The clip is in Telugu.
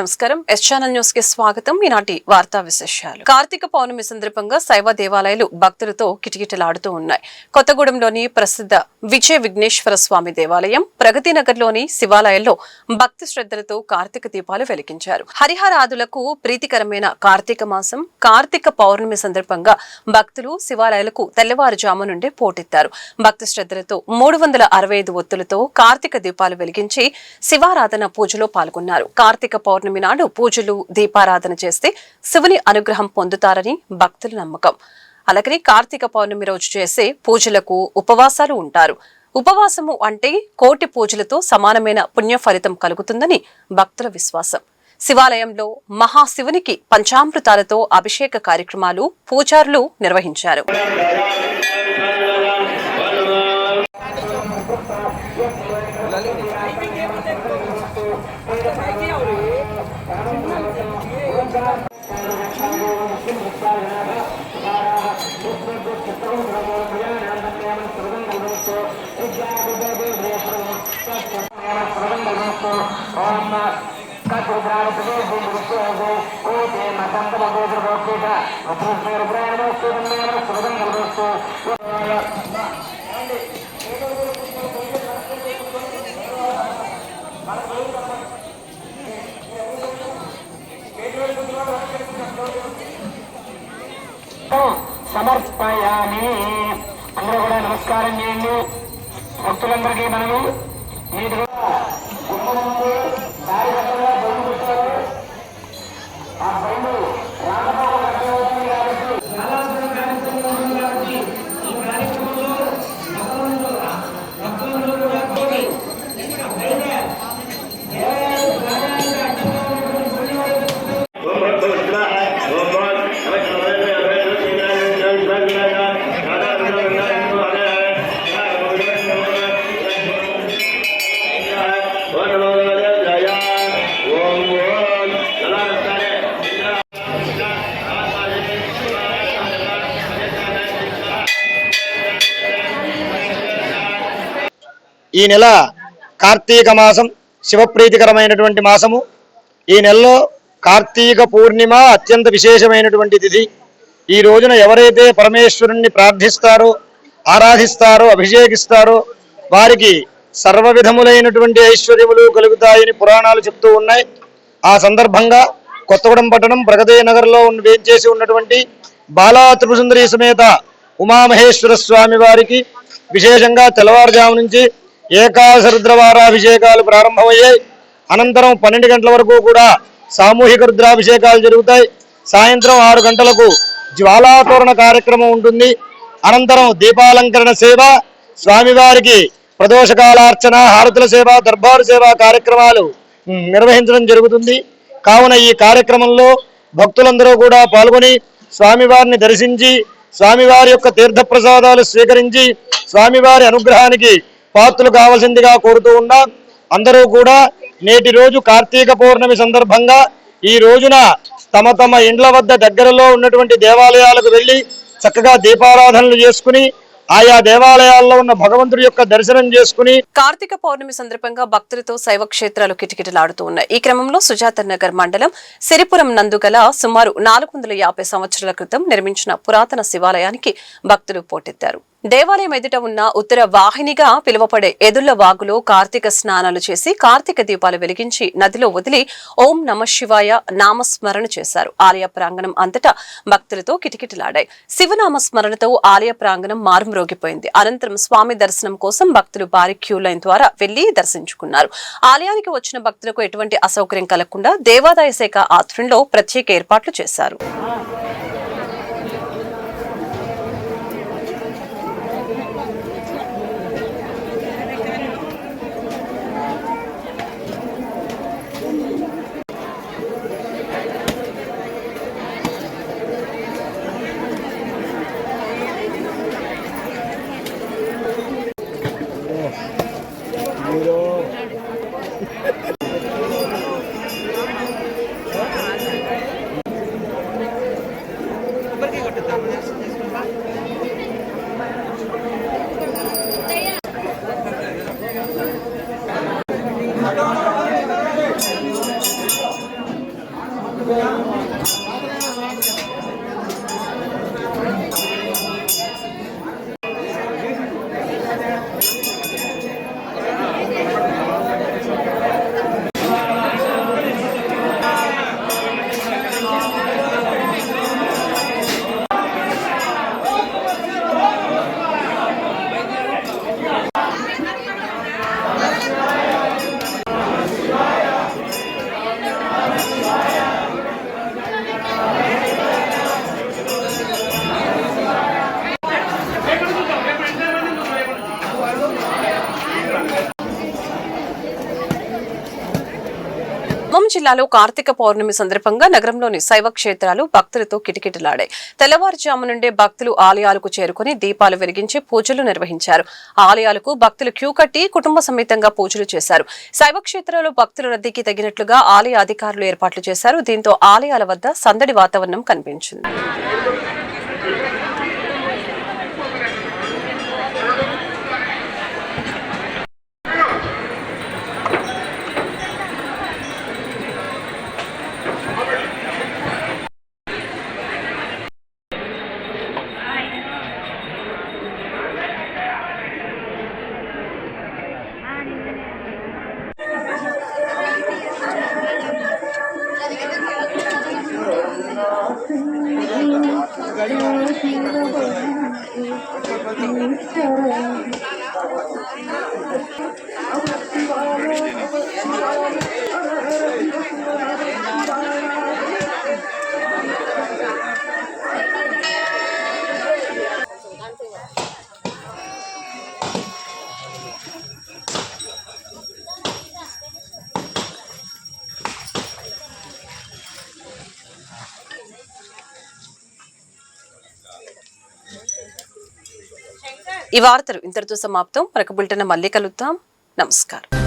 నమస్కారం. ఎస్ ఛానల్ న్యూస్ కి స్వాగతం. ఈనాటి వార్తా విశేషాలు. కార్తీక పౌర్ణమి సందర్భంగా శైవ దేవాలయాలు భక్తులతో కిటకిటలాడుతూ ఉన్నాయి. కొత్తగూడెంలోని ప్రసిద్ధ విజయ విఘ్నేశ్వర స్వామి దేవాలయం, ప్రగతి నగర్ లోని శివాలయాల్లో భక్తి శ్రద్ధలతో కార్తీక దీపాలు వెలిగించారు. హరిహరాదులకు ప్రీతికరమైన కార్తీక మాసం కార్తీక పౌర్ణమి సందర్భంగా భక్తులు శివాలయాలకు తెల్లవారుజాము నుండే పోటెత్తారు. భక్తి శ్రద్ధలతో 365 ఒత్తులతో కార్తీక దీపాలు వెలిగించి శివారాధన పూజలో పాల్గొన్నారు. కార్తీక పౌర్ణమి నాడు పూజలు దీపారాధన చేస్తే శివుని అనుగ్రహం పొందుతారని భక్తుల నమ్మకం. అలాగే కార్తీక పౌర్ణమి రోజు చేసే పూజలకు ఉపవాసాలు ఉంటారు. ఉపవాసము అంటే కోటి పూజలతో సమానమైన పుణ్య ఫలితం కలుగుతుందని భక్తుల విశ్వాసం. శివాలయంలో మహాశివునికి పంచామృతాలతో అభిషేక కార్యక్రమాలు పూజారులు నిర్వహించారు. సమర్పయామి. అందరూ కూడా నమస్కారం చేయండి. భక్తులందరికీ మనము నీటిగా ఆ బయలు రామబాబు కట్టబోతుంది కాబట్టి ఈ కార్యక్రమంలో ఈ నెల కార్తీక మాసం శివప్రీతికరమైనటువంటి మాసము. ఈ నెలలో కార్తీక పూర్ణిమ అత్యంత విశేషమైనటువంటి తిథి. ఈ రోజున ఎవరైతే పరమేశ్వరుణ్ణి ప్రార్థిస్తారో, ఆరాధిస్తారో, అభిషేకిస్తారో వారికి సర్వ విధములైనటువంటి ఐశ్వర్యములు కలుగుతాయని పురాణాలు చెప్తూ ఉన్నాయి. ఆ సందర్భంగా కొత్తగూడెం పట్టణం ప్రగతి నగర్లో వేంచేసి ఉన్నటువంటి బాలా త్రిపురసుందరి సమేత ఉమామహేశ్వర స్వామి వారికి విశేషంగా తెల్లవారుజాము నుంచి ఏకాదశ రుద్రవారాభిషేకాలు ప్రారంభమయ్యాయి. అనంతరం 12 గంటల వరకు కూడా సామూహిక రుద్రాభిషేకాలు జరుగుతాయి. సాయంత్రం 6 గంటలకు జ్వాలాతోరణ కార్యక్రమం ఉంటుంది. అనంతరం దీపాలంకరణ సేవ, స్వామివారికి ప్రదోషకాలార్చన, హారతుల సేవ, దర్బారు సేవ కార్యక్రమాలు నిర్వహించడం జరుగుతుంది. కావున ఈ కార్యక్రమంలో భక్తులందరూ కూడా పాల్గొని స్వామివారిని దర్శించి స్వామివారి యొక్క తీర్థప్రసాదాలు స్వీకరించి స్వామివారి అనుగ్రహానికి పాత్రలు కావాల్సిందిగా కోరుతూ ఉన్నాం. అందరూ కూడా నేటి రోజు కార్తీక పౌర్ణమి సందర్భంగా ఈ రోజున తమ తమ ఇండ్ల వద్ద దగ్గరలో ఉన్నటువంటి దేవాలయాలకు వెళ్లి చక్కగా దీపారాధనలు చేసుకుని ఆయా దేవాలయాల్లో ఉన్న భగవంతుడి యొక్క దర్శనం చేసుకుని కార్తీక పౌర్ణమి సందర్భంగా భక్తులతో శైవ క్షేత్రాలు కిటకిటలాడుతూ ఉన్నాయి. ఈ క్రమంలో సుజాత నగర్ మండలం సిరిపురం నందుగల సుమారు 450 సంవత్సరాల క్రితం నిర్మించిన పురాతన శివాలయానికి భక్తులు పోటెత్తారు. దేవాలయం ఎదుట ఉన్న ఉత్తర వాహినిగా పిలువపడే ఎదుళ్ల వాగులో కార్తీక స్నానాలు చేసి కార్తీక దీపాలు వెలిగించి నదిలో వదిలి ఓం నమ శివాయ నామస్మరణ చేశారు. ఆలయ ప్రాంగణం అంతటా భక్తులతో కిటకిటలాడాయి. శివనామస్మరణతో ఆలయ ప్రాంగణం మారుమ్రోగిపోయింది. అనంతరం స్వామి దర్శనం కోసం భక్తులు భారీ క్యూ లైన్ ద్వారా వెళ్లి దర్శించుకున్నారు. ఆలయానికి వచ్చిన భక్తులకు ఎటువంటి అసౌకర్యం కలగకుండా దేవాదాయ శాఖ ఆధ్వర్యంలో ప్రత్యేక ఏర్పాట్లు చేశారు. ఖమ్మం జిల్లాలో కార్తీక పౌర్ణమి సందర్భంగా నగరంలోని శైవ క్షేత్రాలు భక్తులతో కిటకిటలాడాయి. తెల్లవారుజాము నుండే భక్తులు ఆలయాలకు చేరుకుని దీపాలు వెలిగించి పూజలు నిర్వహించారు. ఆలయాలకు భక్తులు క్యూ కట్టి కుటుంబ సమేతంగా పూజలు చేశారు. శైవ క్షేత్రాల్లో భక్తుల రద్దీకి తగినట్లుగా ఆలయ అధికారులు ఏర్పాట్లు చేశారు. దీంతో ఆలయాల వద్ద సందడి వాతావరణం కనిపించింది. ఈ వార్తలు ఇంతటితో సమాప్తం. మరొక బులెటిన్ మళ్ళీ కలుద్దాం. నమస్కారం.